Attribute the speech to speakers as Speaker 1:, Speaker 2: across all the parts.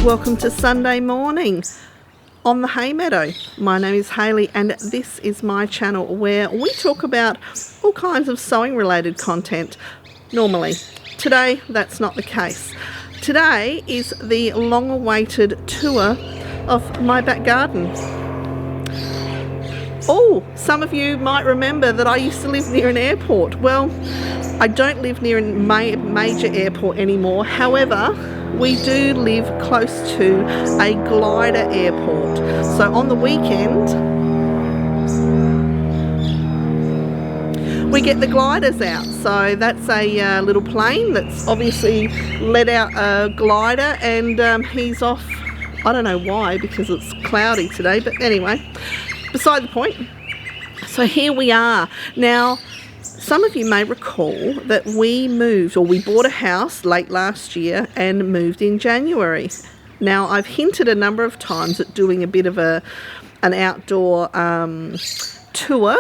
Speaker 1: Welcome to Sunday morning on the hay meadow. My name is Hayley and this is my channel where we talk about all kinds of sewing related content normally. Today that's not the case. Today is the long awaited tour of my back garden. Oh, some of you might remember that I used to live near an airport. Well, I don't live near a major airport anymore. However, we do live close to a glider airport. So on the weekend, we get the gliders out. So that's a little plane that's obviously let out a glider, and he's off. I don't know why, because it's cloudy today, but anyway, beside the point. So here we are. Now, some of you may recall that we bought a house late last year and moved in January. Now, I've hinted a number of times at doing a bit of an outdoor tour,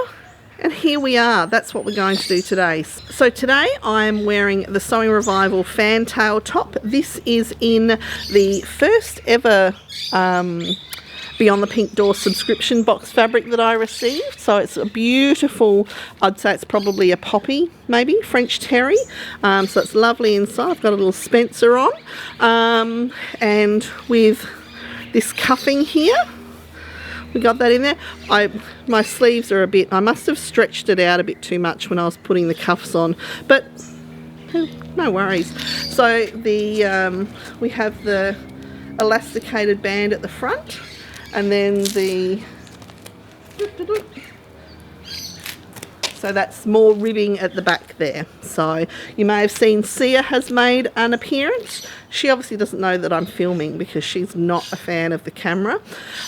Speaker 1: and here we are. That's what we're going to do today. So today I'm wearing the Sewing Revival fantail top. This is in the first ever Beyond the Pink Door subscription box fabric that I received. So it's a beautiful, I'd say it's probably a poppy, maybe, French terry. So it's lovely inside. I've got a little Spencer on. And with this cuffing here, we got that in there. My sleeves are a bit, I must have stretched it out a bit too much when I was putting the cuffs on, but no worries. So we have the elasticated band at the front, and then so that's more ribbing at the back there. So you may have seen Sia has made an appearance. She obviously doesn't know that I'm filming because she's not a fan of the camera,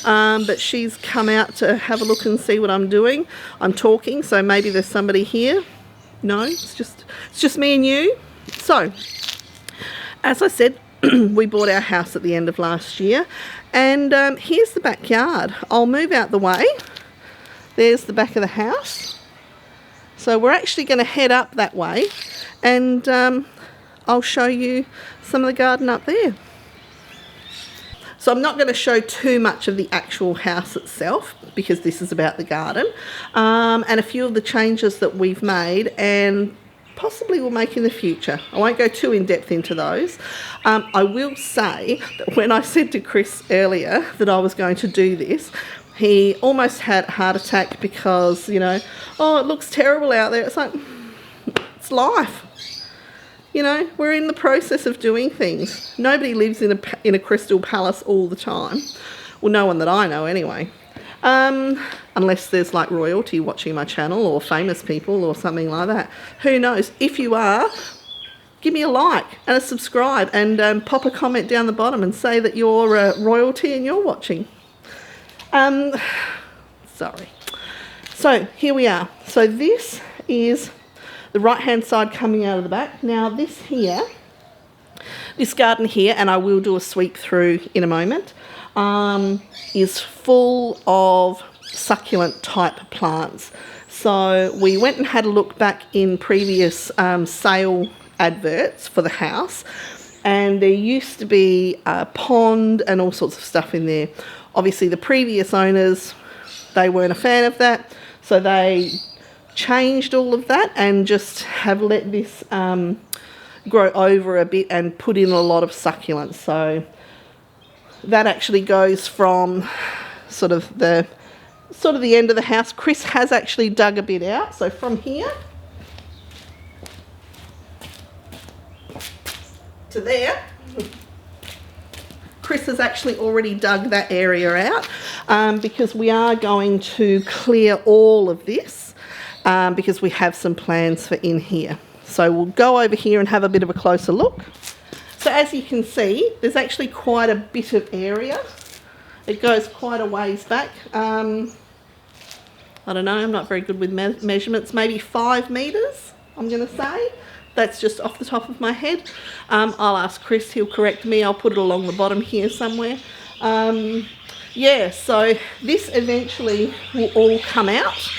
Speaker 1: but she's come out to have a look and see what I'm doing. I'm talking, so maybe there's somebody here. No, it's just me and you. So as I said, we bought our house at the end of last year, and here's the backyard. I'll move out the way. There's the back of the house. So we're actually going to head up that way, and I'll show you some of the garden up there. So I'm not going to show too much of the actual house itself because this is about the garden, and a few of the changes that we've made and possibly will make in the future. I won't go too in depth into those. I will say that when I said to Chris earlier that I was going to do this, he almost had a heart attack because, oh, it looks terrible out there. It's like, it's life. We're in the process of doing things. Nobody lives in a crystal palace all the time. Well, no one that I know anyway. Unless there's like royalty watching my channel or famous people or something like that. Who knows? If you are, give me a like and a subscribe, and pop a comment down the bottom and say that you're royalty and you're watching. Sorry. So here we are. So this is the right hand side coming out of the back. Now this garden here, and I will do a sweep through in a moment, is full of succulent type plants. So we went and had a look back in previous sale adverts for the house, and there used to be a pond and all sorts of stuff in there. Obviously the previous owners, they weren't a fan of that, so they changed all of that and just have let this grow over a bit and put in a lot of succulents. So that actually goes from sort of the end of the house. Chris has actually dug a bit out. So from here to there, Chris has actually already dug that area out, because we are going to clear all of this, because we have some plans for in here. So we'll go over here and have a bit of a closer look. So as you can see, there's actually quite a bit of area. It goes quite a ways back. I don't know, I'm not very good with measurements. Maybe 5 metres, I'm going to say. That's just off the top of my head. I'll ask Chris, he'll correct me. I'll put it along the bottom here somewhere. Yeah, so this eventually will all come out.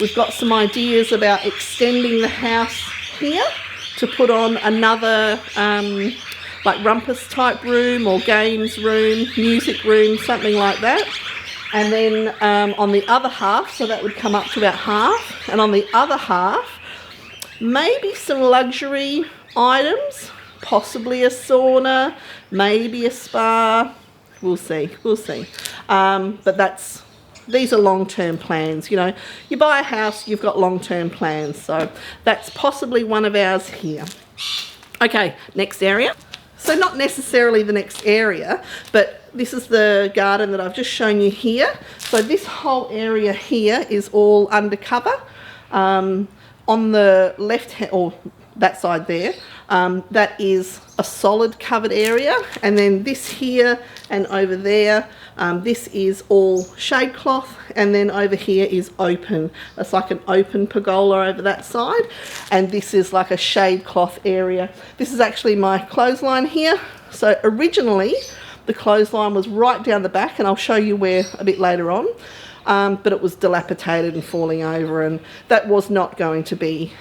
Speaker 1: We've got some ideas about extending the house here to put on another like rumpus type room or games room, music room, something like that. And then on the other half, so that would come up to about half, and on the other half, maybe some luxury items, possibly a sauna, maybe a spa. We'll see. But these are long-term plans. You know, you buy a house, you've got long-term plans. So that's possibly one of ours here. Okay, next area. So not necessarily the next area, but this is the garden that I've just shown you here. So this whole area here is all undercover. On the left hand, or that side there, that is a solid covered area, and then this here and over there, this is all shade cloth, and then over here is open. It's like an open pergola over that side, and this is like a shade cloth area. This is actually my clothesline here. So originally the clothesline was right down the back, and I'll show you where a bit later on, but it was dilapidated and falling over, and that was not going to be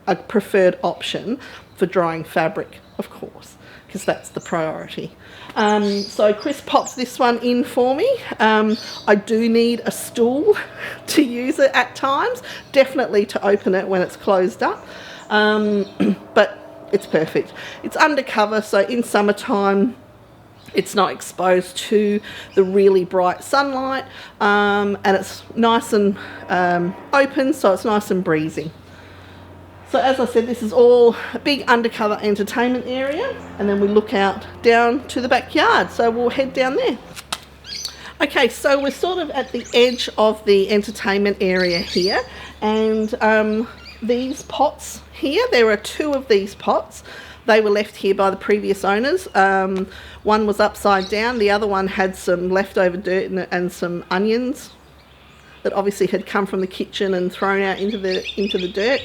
Speaker 1: a preferred option for drying fabric, of course, because that's the priority. So Chris pops this one in for me. I do need a stool to use it at times, definitely to open it when it's closed up, but it's perfect. It's undercover, so in summertime it's not exposed to the really bright sunlight, and it's nice and open, so it's nice and breezy. So as I said, this is all a big undercover entertainment area, and then we look out down to the backyard, so we'll head down there. Okay, so we're sort of at the edge of the entertainment area here, and these pots here, there are 2 of these pots. They were left here by the previous owners. One was upside down, the other one had some leftover dirt in it and some onions that obviously had come from the kitchen and thrown out into the dirt.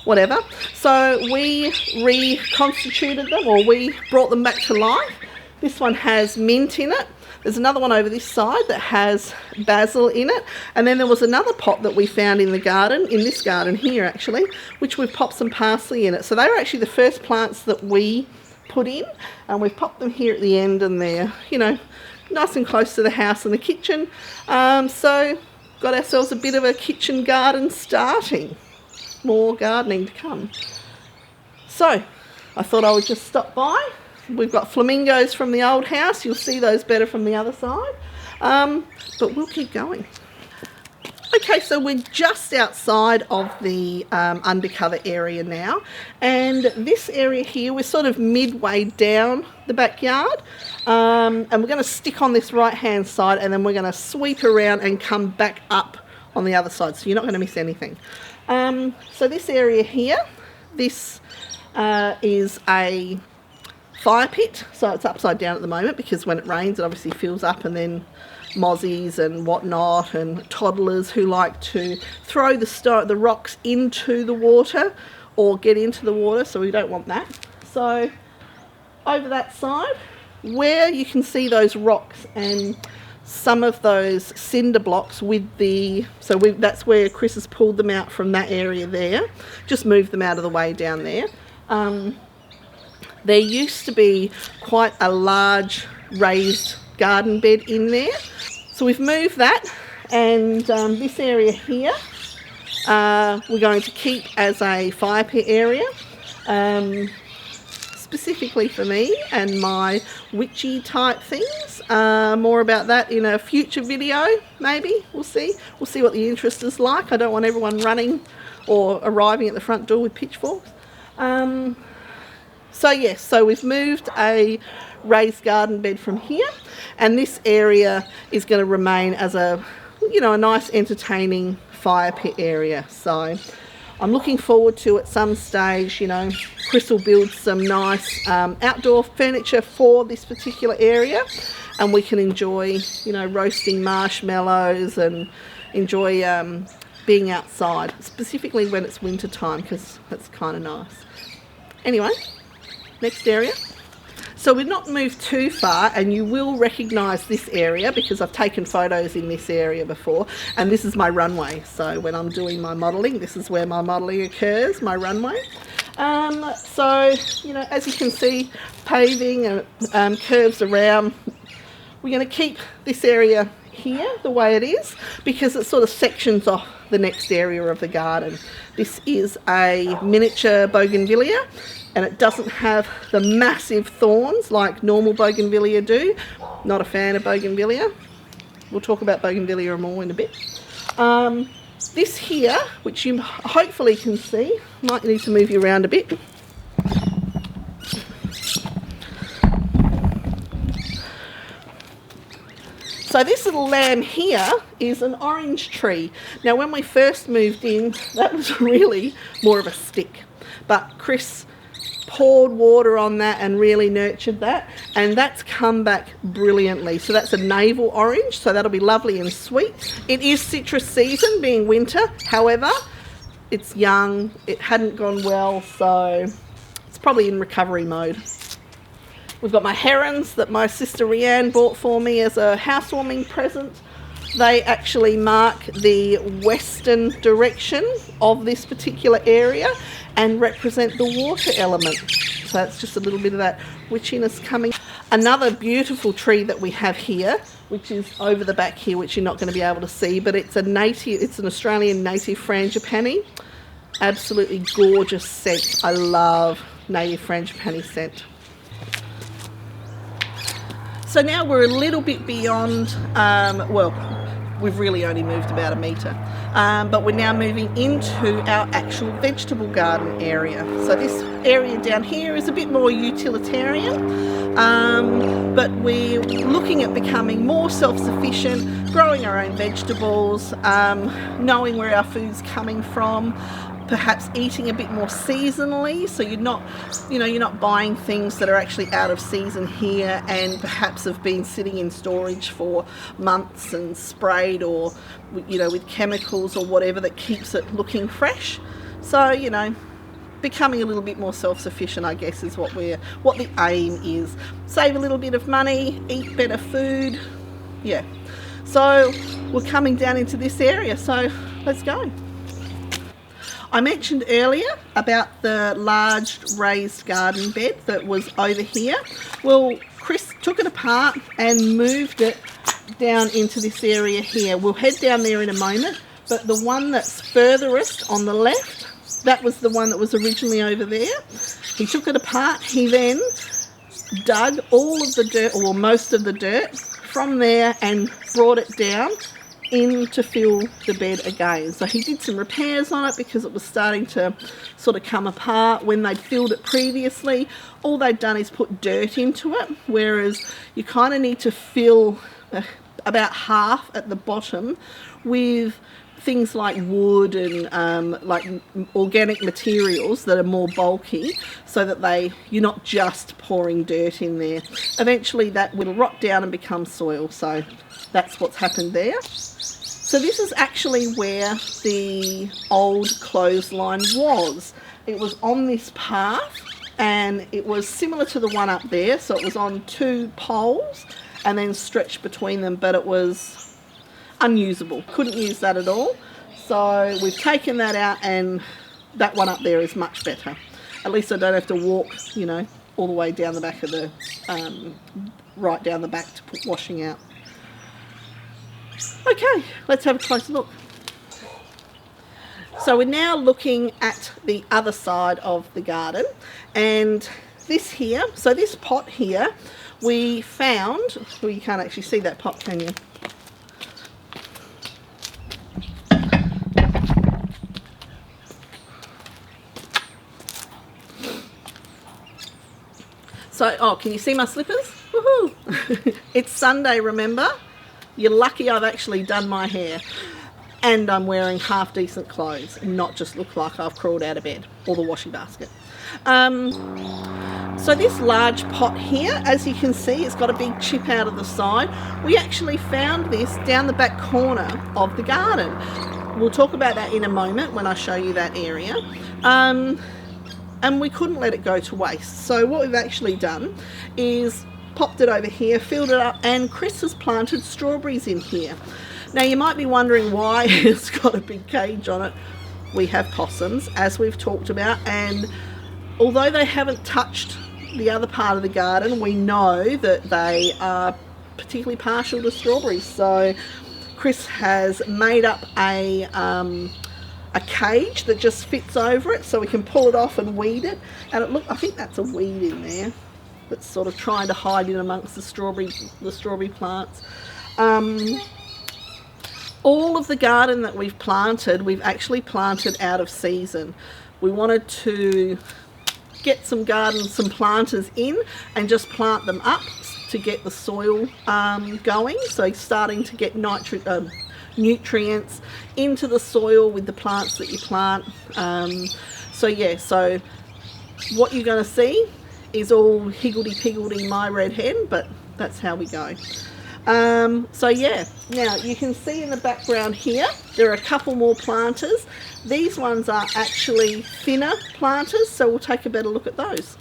Speaker 1: Whatever. So we reconstituted them, or we brought them back to life. This one has mint in it. There's another one over this side that has basil in it. And then there was another pot that we found in the garden, in this garden here actually, which we've popped some parsley in it. So they were actually the first plants that we put in, and we've popped them here at the end, and they're, you know, nice and close to the house and the kitchen. So got ourselves a bit of a kitchen garden starting. More gardening to come. So I thought I would just stop by. We've got flamingos from the old house. You'll see those better from the other side, but we'll keep going. Okay, so we're just outside of the undercover area now, and this area here, we're sort of midway down the backyard, and we're going to stick on this right hand side, and then we're going to sweep around and come back up on the other side, so you're not going to miss anything. So this area here, this is a fire pit, so it's upside down at the moment because when it rains it obviously fills up, and then mozzies and whatnot and toddlers who like to throw the rocks into the water or get into the water, so we don't want that. So over that side where you can see those rocks and some of those cinder blocks with the, that's where Chris has pulled them out from that area there, just moved them out of the way down there. There used to be quite a large raised garden bed in there, so we've moved that, and this area here we're going to keep as a fire pit area, specifically for me and my witchy type things. More about that in a future video, maybe. We'll see what the interest is like. I don't want everyone running or arriving at the front door with pitchforks. So yes, so we've moved a raised garden bed from here, and this area is going to remain as a, you know, a nice entertaining fire pit area. So I'm looking forward to, at some stage, you know, Chris will build some nice outdoor furniture for this particular area, and we can enjoy, you know, roasting marshmallows and enjoy being outside, specifically when it's winter time, because that's kind of nice. Anyway, next area. So we've not moved too far, and you will recognise this area because I've taken photos in this area before, and this is my runway. So when I'm doing my modelling, this is where my modelling occurs, my runway. So, you know, as you can see, paving and curves around. We're going to keep this area here the way it is because it sort of sections off the next area of the garden. This is a miniature bougainvillea, and it doesn't have the massive thorns like normal bougainvillea do. Not a fan of bougainvillea. We'll talk about bougainvillea more in a bit. This here, which you hopefully can see, might need to move you around a bit. So this little lamb here is an orange tree. Now when we first moved in, that was really more of a stick, but Chris poured water on that and really nurtured that, and that's come back brilliantly. So that's a navel orange, so that'll be lovely and sweet. It is citrus season, being winter, however it's young, it hadn't gone well, so it's probably in recovery mode. We've got my herons that my sister Rianne bought for me as a housewarming present. They actually mark the western direction of this particular area and represent the water element. So that's just a little bit of that witchiness coming. Another beautiful tree that we have here, which is over the back here, which you're not going to be able to see, but it's an Australian native frangipani. Absolutely gorgeous scent. I love native frangipani scent. So now we're a little bit beyond, well, we've really only moved about a metre, but we're now moving into our actual vegetable garden area. So this area down here is a bit more utilitarian, but we're looking at becoming more self-sufficient, growing our own vegetables, knowing where our food's coming from, perhaps eating a bit more seasonally, so you're not buying things that are actually out of season here and perhaps have been sitting in storage for months and sprayed or, you know, with chemicals or whatever that keeps it looking fresh. So, you know, becoming a little bit more self-sufficient, I guess, is what the aim is. Save a little bit of money, eat better food. Yeah. So we're coming down into this area, so let's go. I mentioned earlier about the large raised garden bed that was over here. Well, Chris took it apart and moved it down into this area here. We'll head down there in a moment, but the one that's furthest on the left, that was the one that was originally over there. He took it apart. He then dug all of the dirt, or most of the dirt, from there and brought it down in to fill the bed again. So he did some repairs on it because it was starting to sort of come apart. When they'd filled it previously, all they'd done is put dirt into it, whereas you kind of need to fill about half at the bottom with things like wood and like organic materials that are more bulky, so that you're not just pouring dirt in there. Eventually that will rot down and become soil, so that's what's happened there. So this is actually where the old clothesline was. It was on this path, and it was similar to the one up there, so it was on two poles and then stretched between them, but it was unusable. Couldn't use that at all. So we've taken that out, and that one up there is much better. At least I don't have to walk, you know, all the way down the back of the, right down the back to put washing out. Okay, let's have a closer look. So we're now looking at the other side of the garden, and this here, so this pot here, we found, well, you can't actually see that pot, can you? So, oh, can you see my slippers? Woohoo! It's Sunday, remember? You're lucky I've actually done my hair. And I'm wearing half decent clothes and not just look like I've crawled out of bed or the washing basket. So this large pot here, as you can see, it's got a big chip out of the side. We actually found this down the back corner of the garden. We'll talk about that in a moment when I show you that area. and we couldn't let it go to waste. So what we've actually done is popped it over here, filled it up, and Chris has planted strawberries in here. Now you might be wondering why it's got a big cage on it. We have possums, as we've talked about, and although they haven't touched the other part of the garden, we know that they are particularly partial to strawberries. So Chris has made up a cage that just fits over it, so we can pull it off and weed it. And I think that's a weed in there that's sort of trying to hide in amongst the strawberry plants. All of the garden that we've planted, we've actually planted out of season. We wanted to get some planters in and just plant them up to get the soil going. So starting to get nutrients into the soil with the plants that you plant. So yeah, so what you're going to see is all higgledy-piggledy my red hen, but that's how we go. So yeah, now you can see in the background here there are a couple more planters. These ones are actually thinner planters, so we'll take a better look at those.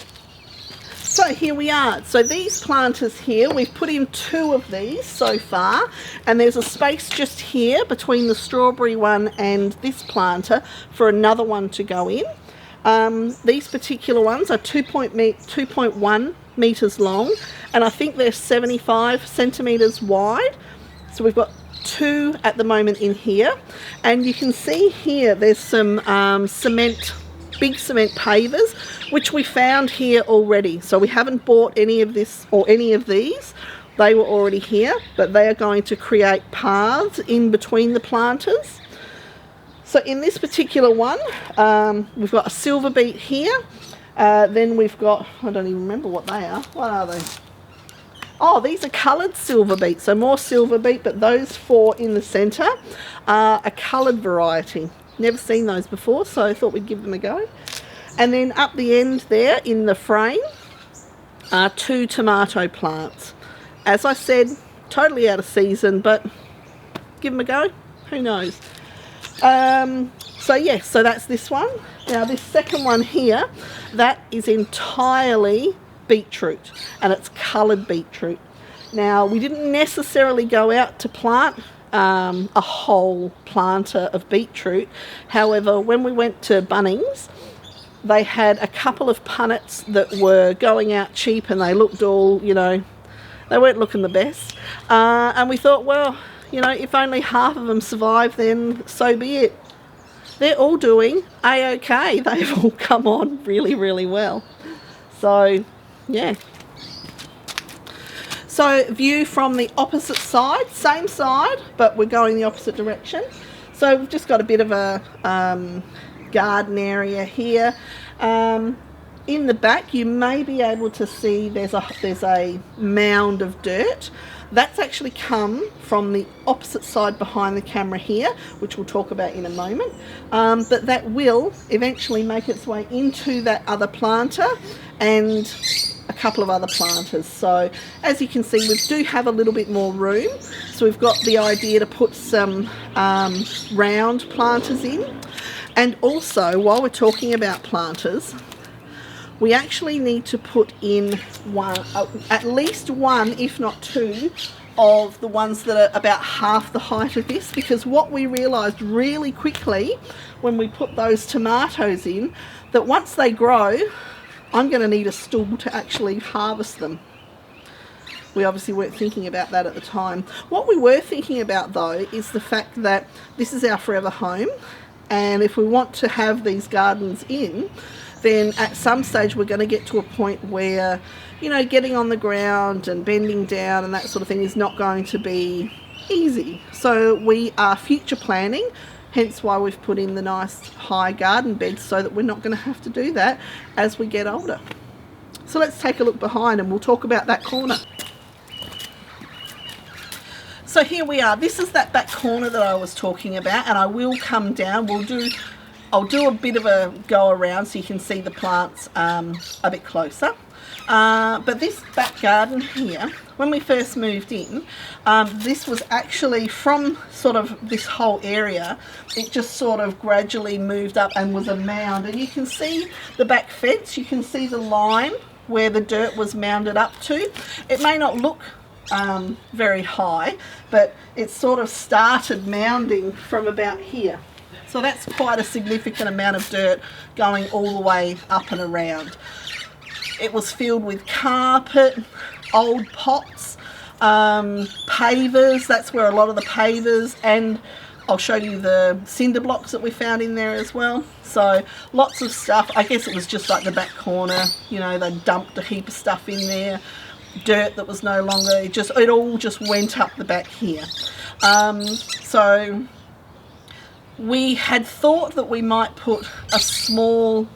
Speaker 1: So here we are. So these planters here, we've put in 2 of these so far, and there's a space just here between the strawberry one and this planter for another one to go in. These particular ones are 2.1 metres long, and I think they're 75 centimetres wide. So we've got 2 at the moment in here, and you can see here there's some big cement pavers which we found here already. So we haven't bought any of this or any of these. They were already here, but they are going to create paths in between the planters. So in this particular one, we've got a silver beet here. Then we've got, I don't even remember what they are. What are they? Oh, these are coloured silver beet. So more silver beet, but those 4 in the centre are a coloured variety. Never seen those before, so I thought we'd give them a go. And then up the end there in the frame are 2 tomato plants. As I said, totally out of season, but give them a go. Who knows? So yes, so that's this one. Now this second one here, that is entirely beetroot, and it's coloured beetroot. Now we didn't necessarily go out to plant a whole planter of beetroot. However, when we went to Bunnings, they had a couple of punnets that were going out cheap, and they looked all, you know, they weren't looking the best. And we thought, well, you know, if only half of them survive, then so be it. They're all doing a-okay. They've all come on really, really well. So, yeah. So, view from the opposite side, same side, but we're going the opposite direction. So, we've just got a bit of a garden area here. In the back, you may be able to see there's a mound of dirt. That's actually come from the opposite side behind the camera here, which we'll talk about in a moment. But that will eventually make its way into that other planter and a couple of other planters. So as you can see, we do have a little bit more room. So we've got the idea to put some round planters in. And also, while we're talking about planters, we actually need to put in at least one, if not 2, of the ones that are about half the height of this, because what we realised really quickly when we put those tomatoes in, that once they grow, I'm going to need a stool to actually harvest them. We obviously weren't thinking about that at the time. What we were thinking about though is the fact that this is our forever home, and if we want to have these gardens in, then at some stage we're going to get to a point where, you know, getting on the ground and bending down and that sort of thing is not going to be easy. So we are future planning, hence why we've put in the nice high garden beds so that we're not going to have to do that as we get older. So let's take a look behind and we'll talk about that corner. So here we are. This is that back corner that I was talking about, and I will come down. I'll do a bit of a go around so you can see the plants a bit closer. But this back garden here, when we first moved in, this was actually from sort of this whole area, it just sort of gradually moved up and was a mound. And you can see the back fence, you can see the line where the dirt was mounded up to. It may not look very high, but it sort of started mounding from about here. So that's quite a significant amount of dirt going all the way up and around. It was filled with carpet, old pots, pavers. That's where a lot of the pavers, and I'll show you the cinder blocks that we found in there as well. So lots of stuff. I guess it was just like the back corner, you know, they dumped a heap of stuff in there. Dirt that was no longer, it all just went up the back here. So we had thought that we might put a small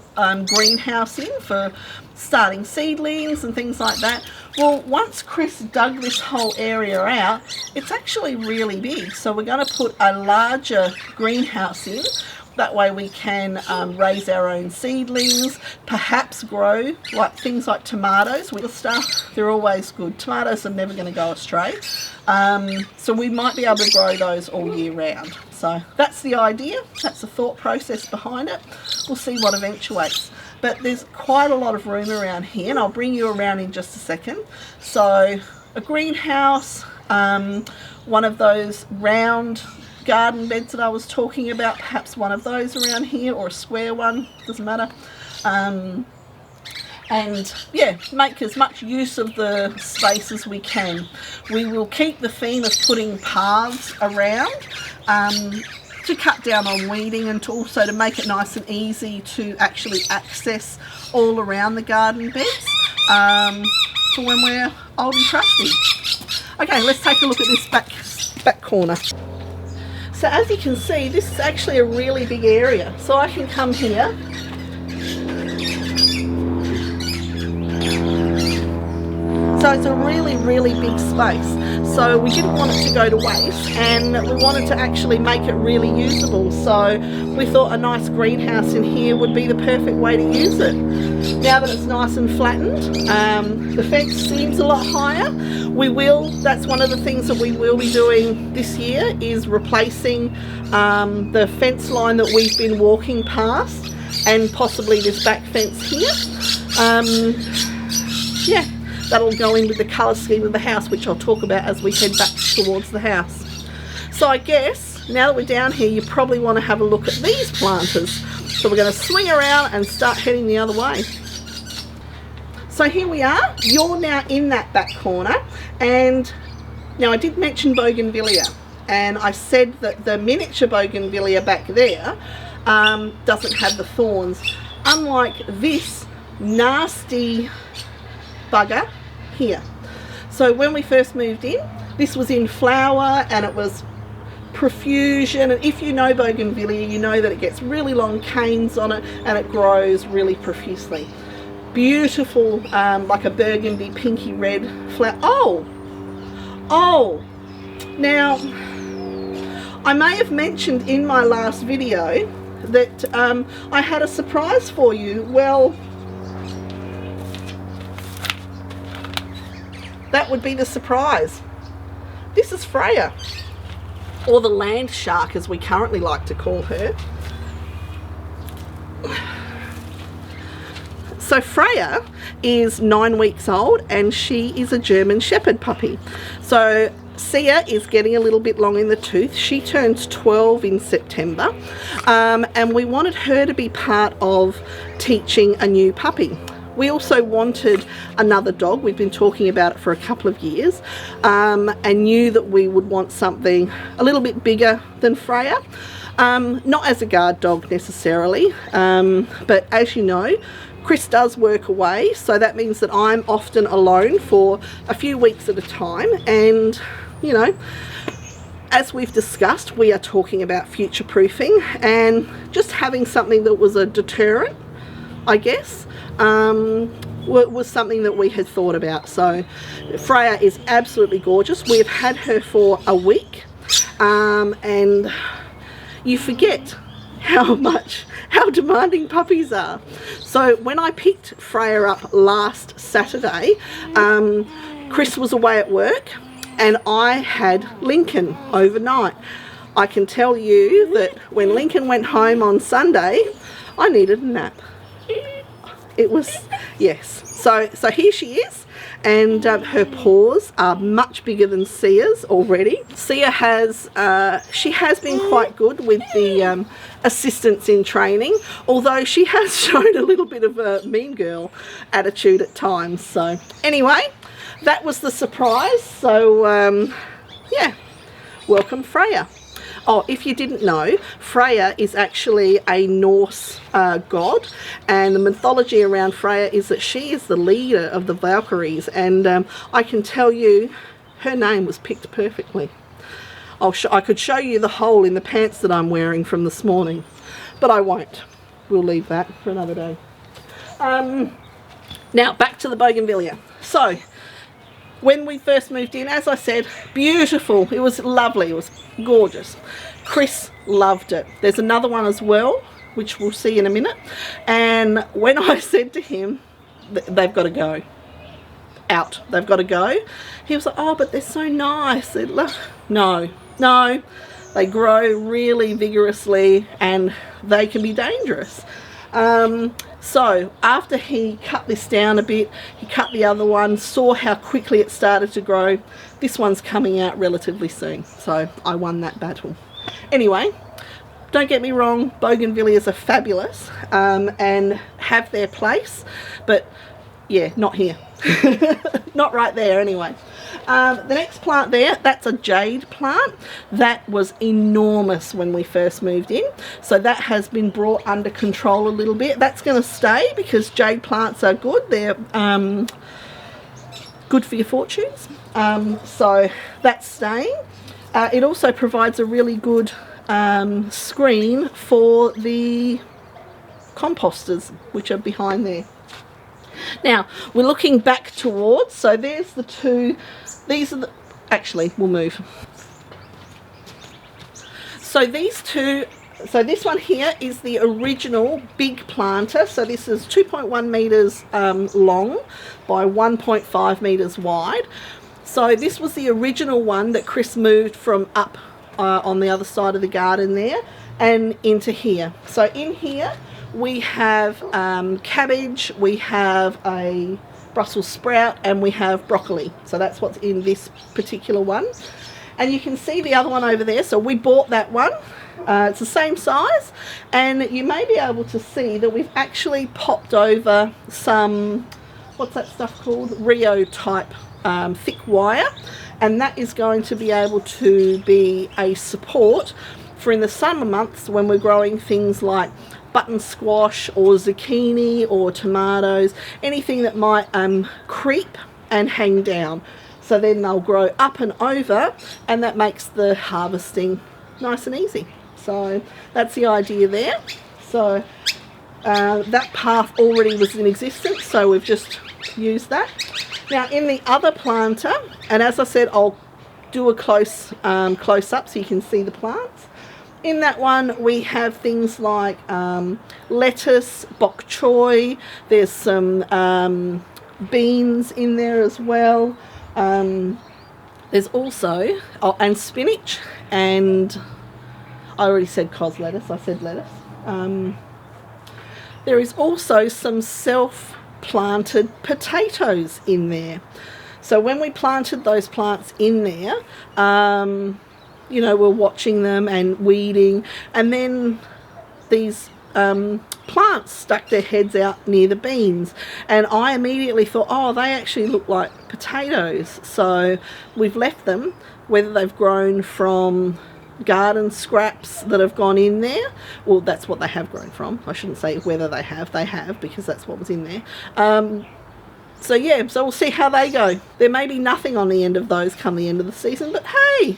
Speaker 1: greenhouse in for starting seedlings and things like that. Well, once Chris dug this whole area out, it's actually really big. So we're going to put a larger greenhouse in. That way we can raise our own seedlings, perhaps grow like things like tomatoes with the stuff. They're always good. Tomatoes are never going to go astray. So we might be able to grow those all year round. So that's the idea. That's the thought process behind it. We'll see what eventuates. But there's quite a lot of room around here, and I'll bring you around in just a second. So a greenhouse, one of those round garden beds that I was talking about, perhaps one of those around here, or a square one, doesn't matter. And yeah, make as much use of the space as we can. We will keep the theme of putting paths around to cut down on weeding, and to also to make it nice and easy to actually access all around the garden beds for when we're old and trusty. Okay, let's take a look at this back corner. So as you can see, this is actually a really big area. So I can come here. So it's a really, really big space. So we didn't want it to go to waste, and we wanted to actually make it really usable. So we thought a nice greenhouse in here would be the perfect way to use it. Now that it's nice and flattened, the fence seems a lot higher. That's one of the things that we will be doing this year, is replacing the fence line that we've been walking past, and possibly this back fence here. Yeah. That'll go in with the colour scheme of the house, which I'll talk about as we head back towards the house. So I guess, now that we're down here, you probably want to have a look at these planters. So we're going to swing around and start heading the other way. So here we are. You're now in that back corner. And now I did mention bougainvillea. And I said that the miniature bougainvillea back there doesn't have the thorns. Unlike this nasty bugger here. So when we first moved in, this was in flower and it was profusion, and if you know bougainvillea, you know that it gets really long canes on it and it grows really profusely. Beautiful, like a burgundy pinky red flower. Oh, now I may have mentioned in my last video that I had a surprise for you. Well, that would be the surprise. This is Freya, or the land shark as we currently like to call her. So Freya is 9 weeks old and she is a German Shepherd puppy. So Sia is getting a little bit long in the tooth. She turns 12 in September, and we wanted her to be part of teaching a new puppy. We also wanted another dog. We've been talking about it for a couple of years, and knew that we would want something a little bit bigger than Freya. Not as a guard dog necessarily, but as you know, Chris does work away, so that means that I'm often alone for a few weeks at a time. And, you know, as we've discussed, we are talking about future-proofing, and just having something that was a deterrent, I guess, was something that we had thought about. So Freya is absolutely gorgeous. We've had her for a week, and you forget how demanding puppies are. So when I picked Freya up last Saturday, Chris was away at work and I had Lincoln overnight. I can tell you that when Lincoln went home on Sunday, I needed a nap. It was, yes. So here she is, and her paws are much bigger than Sia's already. Sia has, she has been quite good with the assistance in training, although she has shown a little bit of a mean girl attitude at times. So anyway, that was the surprise. So yeah, welcome Freya. Oh, if you didn't know, Freya is actually a Norse god, and the mythology around Freya is that she is the leader of the Valkyries, and I can tell you her name was picked perfectly. I could show you the hole in the pants that I'm wearing from this morning, but I won't. We'll leave that for another day. Now back to the bougainvillea. So when we first moved in, as I said, beautiful. It was lovely. It was gorgeous. Chris loved it. There's another one as well, which we'll see in a minute. And when I said to him, they've got to go out, they've got to go, he was like, oh, but they're so nice. No, they grow really vigorously and they can be dangerous. So after he cut this down a bit, he cut the other one, saw how quickly it started to grow. This one's coming out relatively soon, so I won that battle. Anyway, don't get me wrong, bougainvilleas are fabulous and have their place, but yeah, not here. Not right there anyway. The next plant there, that's a jade plant. That was enormous when we first moved in, so that has been brought under control a little bit. That's going to stay because jade plants are good. They're good for your fortunes, so that's staying. It also provides a really good screen for the composters, which are behind there. Now we're looking back towards, so there's the two, these are the, actually we'll move. So these two, so this one here is the original big planter. So this is 2.1 meters long by 1.5 meters wide. So this was the original one that Chris moved from up on the other side of the garden there and into here. So in here we have cabbage, we have a Brussels sprout, and we have broccoli. So that's what's in this particular one. And you can see the other one over there. So we bought that one. It's the same size, and you may be able to see that we've actually popped over some, what's that stuff called? Rio type thick wire, and that is going to be able to be a support for in the summer months when we're growing things like button squash or zucchini or tomatoes, anything that might creep and hang down. So then they'll grow up and over, and that makes the harvesting nice and easy. So that's the idea there. So that path already was in existence, so we've just used that. Now in the other planter, and as I said, I'll do a close up so you can see the plants. In that one we have things like lettuce, bok choy, there's some beans in there as well. There's also, and spinach, and I already said cos lettuce, I said lettuce. There is also some self-planted potatoes in there. So when we planted those plants in there, you know, we're watching them and weeding, and then these plants stuck their heads out near the beans, and I immediately thought, oh, they actually look like potatoes. So we've left them, whether they've grown from garden scraps that have gone in there, well, that's what they have grown from. I shouldn't say whether they have because that's what was in there. So yeah, so we'll see how they go. There may be nothing on the end of those come the end of the season, but hey,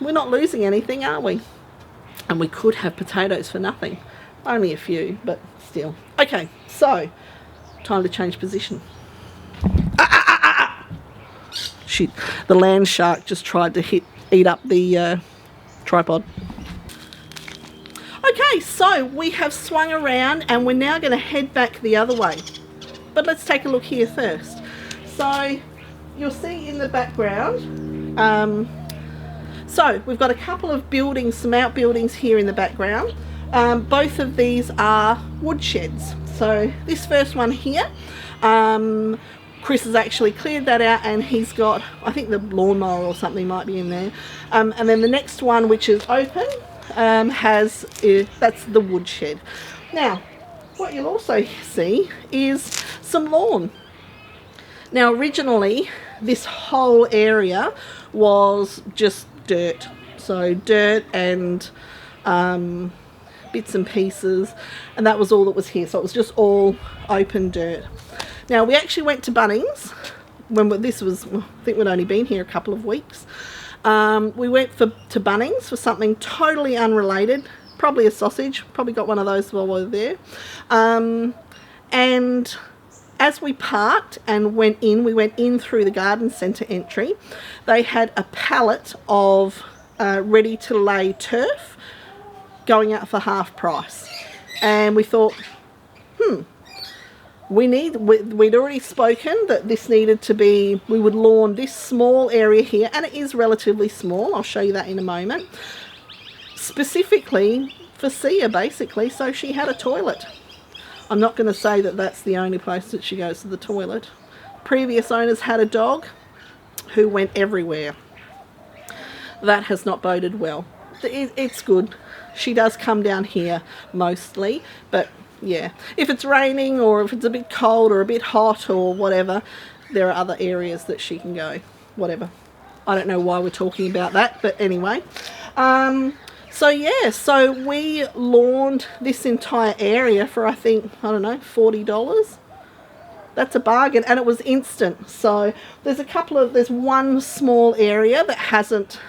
Speaker 1: we're not losing anything, are we? And we could have potatoes for nothing. Only a few, but still. Okay, so time to change position. Shit, the land shark just tried to eat up the tripod. Okay, Okay, so we have swung around and we're now going to head back the other way. But let's take a look here first. So you'll see in the background, so we've got a couple of buildings, some outbuildings here in the background. Both of these are wood sheds. So this first one here, Chris has actually cleared that out and he's got, I think the lawnmower or something might be in there. And then the next one, which is open, that's the wood shed. Now, what you'll also see is some lawn. Now, originally, this whole area was just dirt. So dirt and bits and pieces, and that was all that was here. So it was just all open dirt. Now, we actually went to Bunnings when this was, I think we'd only been here a couple of weeks. We went to Bunnings for something totally unrelated, probably a sausage, probably got one of those while we were there. And as we parked and went in through the garden centre entry. They had a pallet of ready to lay turf going out for half price. And we thought, we'd already spoken that this needed to be, we would lawn this small area here, and it is relatively small. I'll show you that in a moment. Specifically for Sia, basically, so she had a toilet. I'm not going to say that that's the only place that she goes to the toilet. Previous owners had a dog who went everywhere. That has not boded well. It's good. She does come down here mostly, but yeah, if it's raining or if it's a bit cold or a bit hot or whatever, there are other areas that she can go. Whatever. I don't know why we're talking about that, but anyway. So yeah, so we lawned this entire area for, I think, I don't know, $40. That's a bargain, and it was instant. So there's one small area that hasn't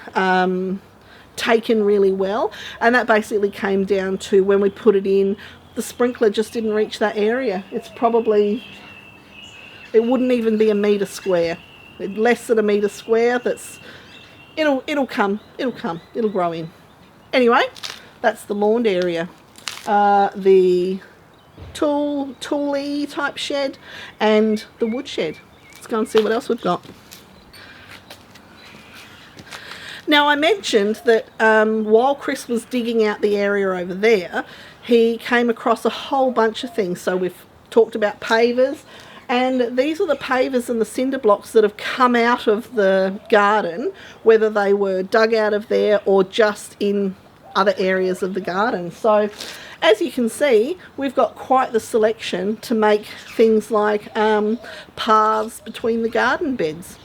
Speaker 1: taken really well, and that basically came down to when we put it in, the sprinkler just didn't reach that area. It wouldn't even be a metre square. Less than a metre square. It'll grow in. Anyway, that's the lawned area. The tooly type shed and the wood shed. Let's go and see what else we've got. Now, I mentioned that while Chris was digging out the area over there, he came across a whole bunch of things. So we've talked about pavers, and these are the pavers and the cinder blocks that have come out of the garden, whether they were dug out of there or just in other areas of the garden. So as you can see, we've got quite the selection to make things like paths between the garden beds.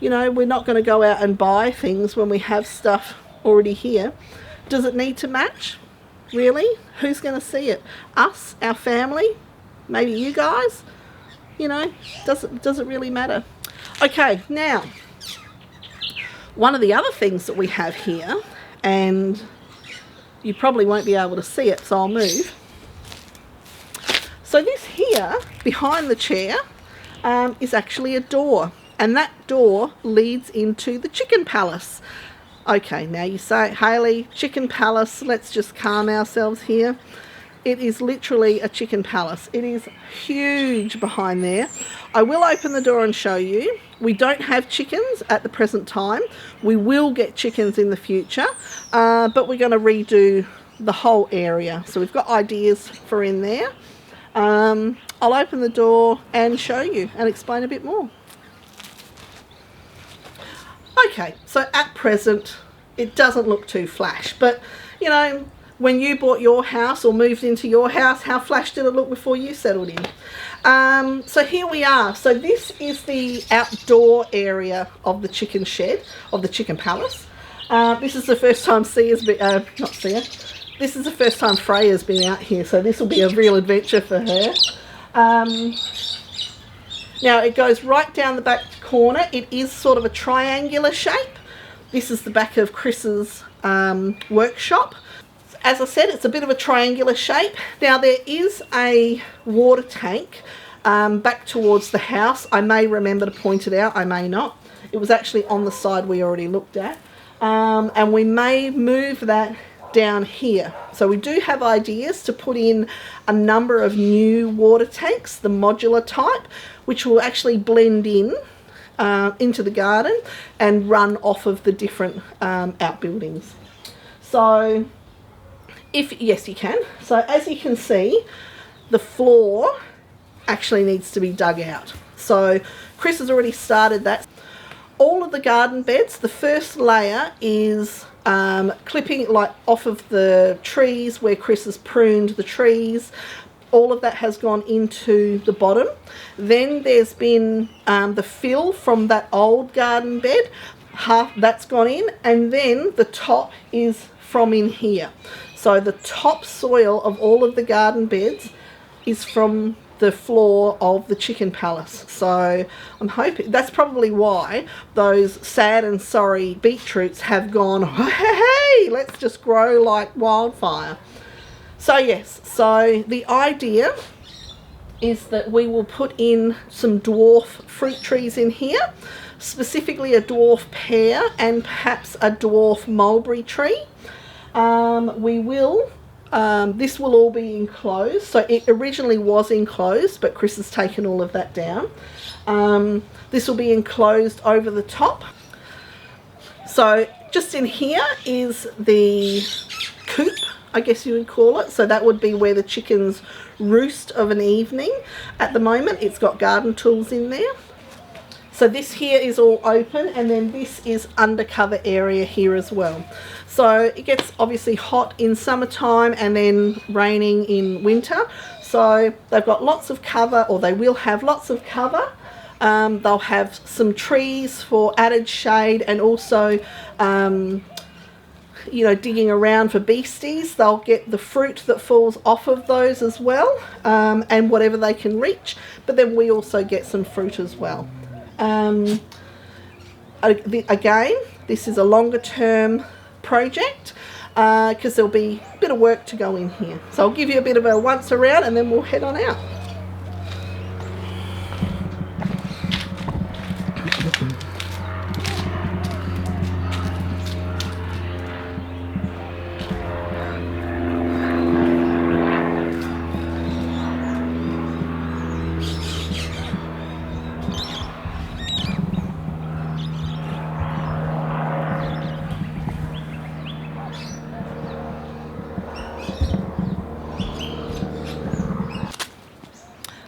Speaker 1: You know, we're not going to go out and buy things when we have stuff already here. Does it need to match? Really? Who's going to see it? Us? Our family? Maybe you guys? You know, does it really matter? Okay, now, one of the other things that we have here, and you probably won't be able to see it, so I'll move. So this here, behind the chair, is actually a door. And that door leads into the chicken palace. Okay, now you say, Hayley, chicken palace, let's just calm ourselves here. It is literally a chicken palace. It is huge behind there. I will open the door and show you. We don't have chickens at the present time. We will get chickens in the future, but we're going to redo the whole area. So we've got ideas for in there. I'll open the door and show you and explain a bit more. Okay, so at present, it doesn't look too flash, but you know, when you bought your house or moved into your house, how flash did it look before you settled in? So here we are. So this is the outdoor area of the chicken shed, of the chicken palace. This is the first time this is the first time Freya's been out here, so this will be a real adventure for her. Now it goes right down the back corner. It is sort of a triangular shape. This is the back of Chris's workshop. As I said, it's a bit of a triangular shape. Now there is a water tank back towards the house. I may remember to point it out, I may not. It was actually on the side we already looked at. And we may move that down here. So we do have ideas to put in a number of new water tanks, the modular type, which will actually blend in into the garden and run off of the different outbuildings. So yes, you can. So as you can see, the floor actually needs to be dug out. So Chris has already started that. All of the garden beds, the first layer is clipping like off of the trees where Chris has pruned the trees. All of that has gone into the bottom. Then there's been the fill from that old garden bed, half that's gone in, and then the top is from in here. So the top soil of all of the garden beds is from the floor of the chicken palace. So I'm hoping that's probably why those sad and sorry beetroots have gone, hey, let's just grow like wildfire. So yes, so the idea is that we will put in some dwarf fruit trees in here, specifically a dwarf pear and perhaps a dwarf mulberry tree. This will all be enclosed. So it originally was enclosed, but Chris has taken all of that down. This will be enclosed over the top. So just in here is the coop, I guess you would call it. So that would be where the chickens roost of an evening. At the moment, it's got garden tools in there. So this here is all open, and then this is undercover area here as well. So it gets obviously hot in summertime and then raining in winter. So they've got lots of cover, or they will have lots of cover. They'll have some trees for added shade, and also digging around for beasties. They'll get the fruit that falls off of those as well, and whatever they can reach. But then we also get some fruit as well. Again, this is a longer term project because there'll be a bit of work to go in here. So I'll give you a bit of a once around and then we'll head on out.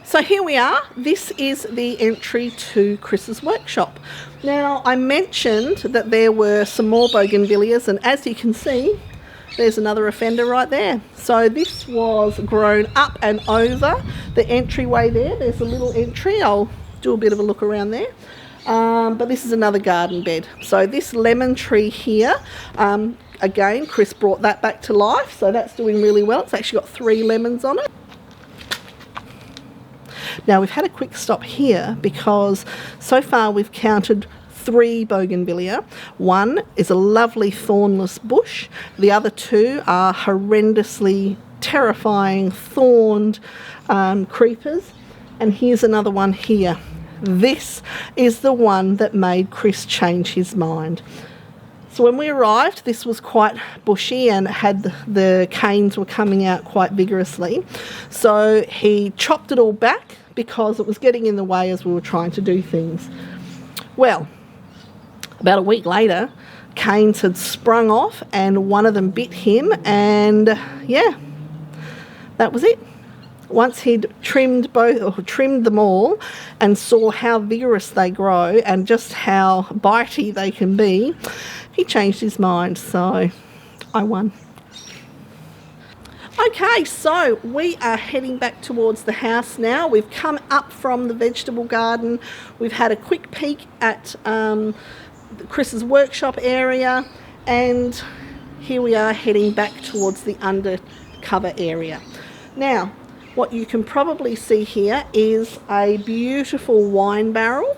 Speaker 1: So here we are. This is the entry to Chris's workshop. Now, I mentioned that there were some more bougainvilleas, and as you can see, there's another offender right there. So this was grown up and over the entryway there. There's a little entry. I'll do a bit of a look around there. But this is another garden bed. So this lemon tree here, again, Chris brought that back to life. So that's doing really well. It's actually got 3 lemons on it. Now we've had a quick stop here because so far we've counted 3 bougainvillea. One is a lovely thornless bush. The other 2 are horrendously terrifying thorned creepers. And here's another one here. This is the one that made Chris change his mind. So when we arrived, this was quite bushy and had the canes were coming out quite vigorously. So he chopped it all back because it was getting in the way as we were trying to do things. Well, about a week later, canes had sprung off and one of them bit him, and yeah, that was it. Once he'd trimmed them all and saw how vigorous they grow and just how bitey they can be, he changed his mind, so I won. Okay, so we are heading back towards the house now. We've come up from the vegetable garden. We've had a quick peek at Chris's workshop area, and here we are heading back towards the undercover area. Now, what you can probably see here is a beautiful wine barrel.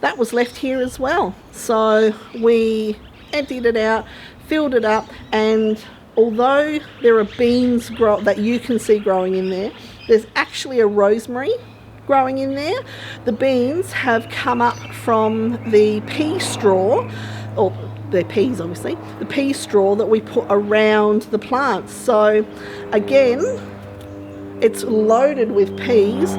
Speaker 1: That was left here as well. So we emptied it out, filled it up, and although there are beans that you can see growing in there, there's actually a rosemary growing in there. The beans have come up from the pea straw, or they're peas obviously, the pea straw that we put around the plants. So again, it's loaded with peas.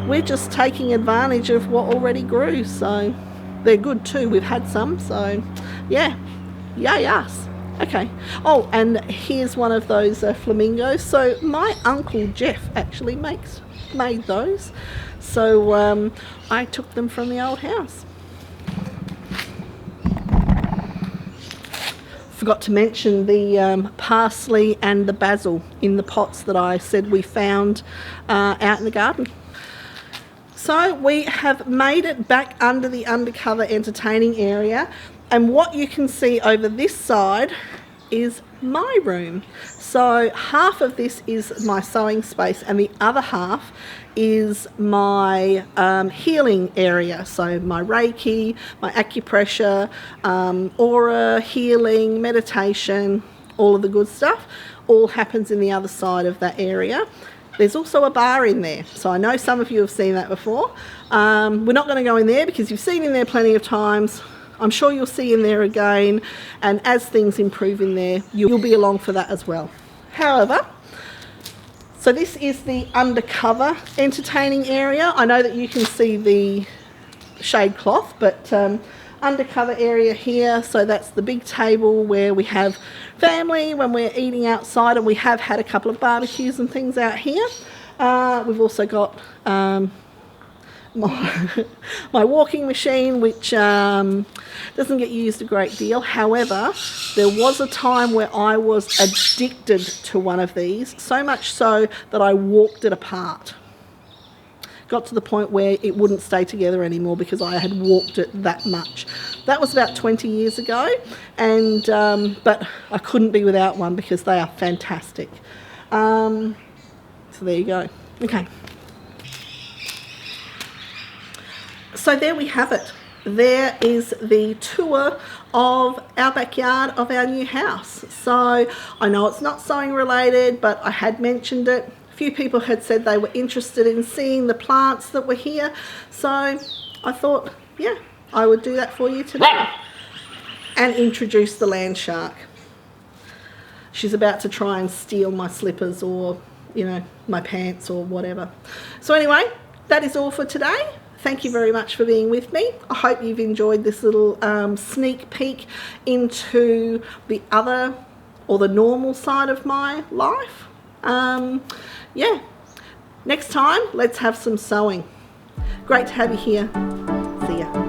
Speaker 1: We're just taking advantage of what already grew, so they're good too. We've had some, so yeah, yay us. Okay. Oh, and here's one of those flamingos. So my uncle Jeff actually made those, so I took them from the old house. Forgot to mention the parsley and the basil in the pots that I said we found out in the garden. So we have made it back under the undercover entertaining area, and what you can see over this side is my room. So half of this is my sewing space and the other half is my healing area. So my Reiki, my acupressure, aura, healing, meditation, all of the good stuff, all happens in the other side of that area. There's also a bar in there, so I know some of you have seen that before. We're not going to go in there because you've seen in there plenty of times. I'm sure you'll see in there again, and as things improve in there, you'll be along for that as well. However, so this is the undercover entertaining area. I know that you can see the shade cloth, but undercover area here, so that's the big table where we have family when we're eating outside, and we have had a couple of barbecues and things out here. We've also got my walking machine, which doesn't get used a great deal. However, there was a time where I was addicted to one of these, so much so that I walked it apart. Got to the point where it wouldn't stay together anymore because I had walked it that much. That was about 20 years ago, and but I couldn't be without one because they are fantastic. So there you go. Okay. So there we have it. There is the tour of our backyard of our new house. So I know it's not sewing related, but I had mentioned it. A few people had said they were interested in seeing the plants that were here. So I thought, yeah, I would do that for you today. And introduce the land shark. She's about to try and steal my slippers or, you know, my pants or whatever. So anyway, that is all for today. Thank you very much for being with me. I hope you've enjoyed this little sneak peek into the other or the normal side of my life. Yeah, next time, let's have some sewing. Great to have you here. See ya.